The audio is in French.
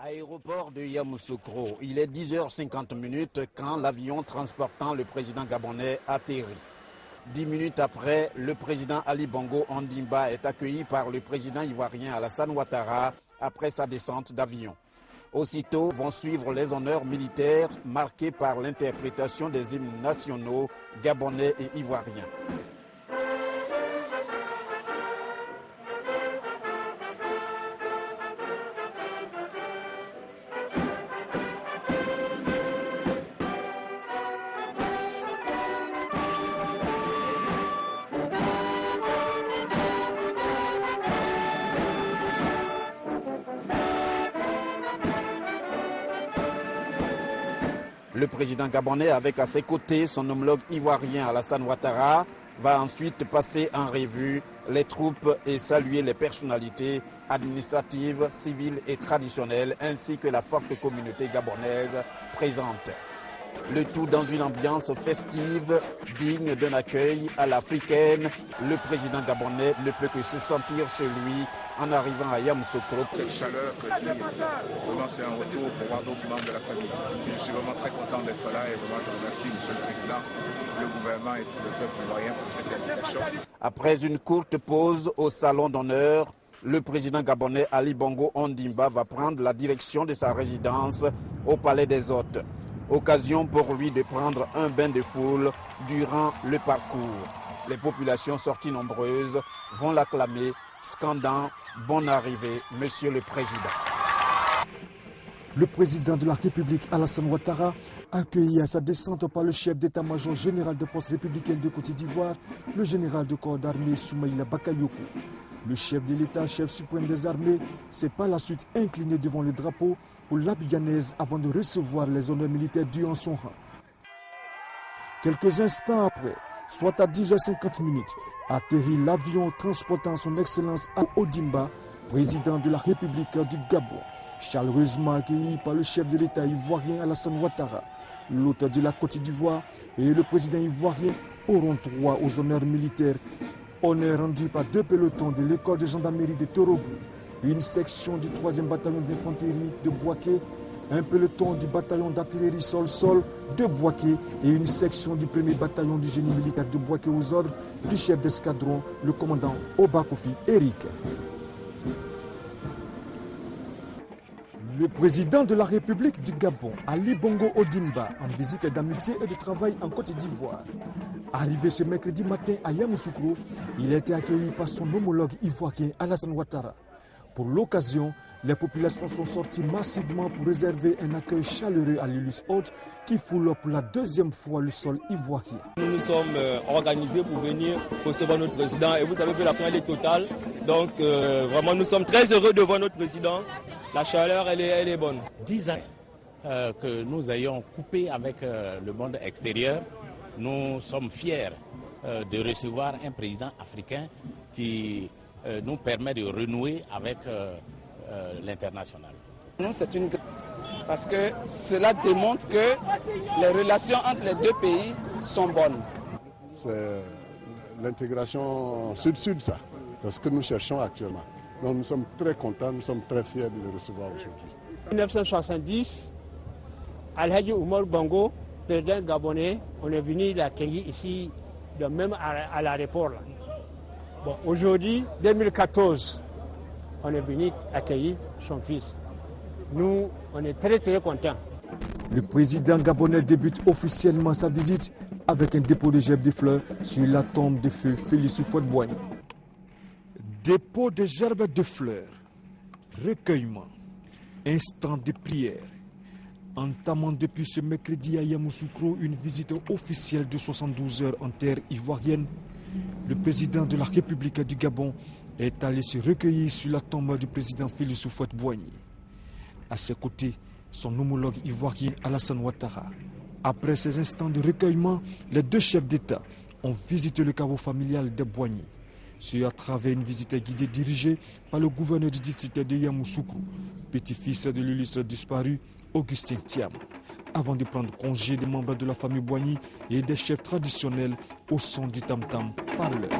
Aéroport de Yamoussoukro, il est 10h50 quand l'avion transportant le président gabonais atterrit. 10 minutes après, le président Ali Bongo Ondimba est accueilli par le président ivoirien Alassane Ouattara après sa descente d'avion. Aussitôt vont suivre les honneurs militaires marqués par l'interprétation des hymnes nationaux gabonais et ivoiriens. Le président gabonais, avec à ses côtés son homologue ivoirien Alassane Ouattara, va ensuite passer en revue les troupes et saluer les personnalités administratives, civiles et traditionnelles, ainsi que la forte communauté gabonaise présente. Le tout dans une ambiance festive, digne d'un accueil à l'africaine. Le président gabonais ne peut que se sentir chez lui en arrivant à Yamoussoukro. Cette chaleur que vraiment c'est un retour pour voir d'autres membres de la famille. Je suis vraiment très content d'être là et vraiment je remercie M. le Président, le gouvernement et tout le peuple ivoirien pour cette invitation. Après une courte pause au salon d'honneur, le président gabonais Ali Bongo Ondimba va prendre la direction de sa résidence au Palais des Hôtes. Occasion pour lui de prendre un bain de foule durant le parcours. Les populations sorties nombreuses vont l'acclamer, scandant « Bonne arrivée, Monsieur le Président ». Le président de la République, Alassane Ouattara, accueilli à sa descente par le chef d'état-major général des forces républicaines de Côte d'Ivoire, le général de corps d'armée Soumaïla Bakayoko. Le chef de l'État, chef suprême des armées, s'est par la suite incliné devant le drapeau pour l'Abidjanaise avant de recevoir les honneurs militaires dus en son rang. Quelques instants après, soit à 10h50, atterrit l'avion transportant son Excellence Ondimba, président de la République du Gabon, chaleureusement accueilli par le chef de l'État ivoirien Alassane Ouattara. L'hôte de la Côte d'Ivoire et le président ivoirien auront droit aux honneurs militaires, honneurs rendus par 2 pelotons de l'école de gendarmerie de Torogo, une section du 3e bataillon d'infanterie de Bouaké, un peloton du bataillon d'artillerie sol-sol de Bouaké et une section du 1er bataillon du génie militaire de Bouaké aux ordres du chef d'escadron, le commandant Obakofi Eric. Le président de la République du Gabon, Ali Bongo Ondimba, en visite d'amitié et de travail en Côte d'Ivoire. Arrivé ce mercredi matin à Yamoussoukro, il a été accueilli par son homologue ivoirien Alassane Ouattara. Pour l'occasion, les populations sont sorties massivement pour réserver un accueil chaleureux à l'Illustre Hôte qui foule pour la 2e fois le sol ivoirien. Nous nous sommes organisés pour venir recevoir notre président et vous savez que la chaleur est totale. Donc vraiment nous sommes très heureux de voir notre président. La chaleur elle est bonne. 10 ans que nous ayons coupé avec le monde extérieur. Nous sommes fiers de recevoir un président africain qui nous permet de renouer avec l'international. C'est une parce que cela démontre que les relations entre les 2 pays sont bonnes. C'est l'intégration sud-sud, ça. C'est ce que nous cherchons actuellement. Donc nous sommes très contents, nous sommes très fiers de le recevoir aujourd'hui. En 1970, Alhaji Oumar Bongo, président gabonais, on est venu l'accueillir ici, même à l'aéroport. Bon, aujourd'hui, 2014, on est venu accueillir son fils. Nous, on est très très contents. Le président gabonais débute officiellement sa visite avec un dépôt de gerbes de fleurs sur la tombe de feu Félix Houphouët-Boigny. Dépôt de gerbes de fleurs, recueillement, instant de prière. Entamant depuis ce mercredi à Yamoussoukro une visite officielle de 72 heures en terre ivoirienne, le président de la République du Gabon est allé se recueillir sur la tombe du président Félix Houphouët-Boigny. À ses côtés, son homologue ivoirien Alassane Ouattara. Après ces instants de recueillement, les 2 chefs d'État ont visité le caveau familial de Boigny. C'est à travers une visite guidée dirigée par le gouverneur du district de Yamoussoukro, petit-fils de l'illustre disparu Augustin Thiam, avant de prendre congé des membres de la famille Boigny et des chefs traditionnels au son du tam-tam par l'heure.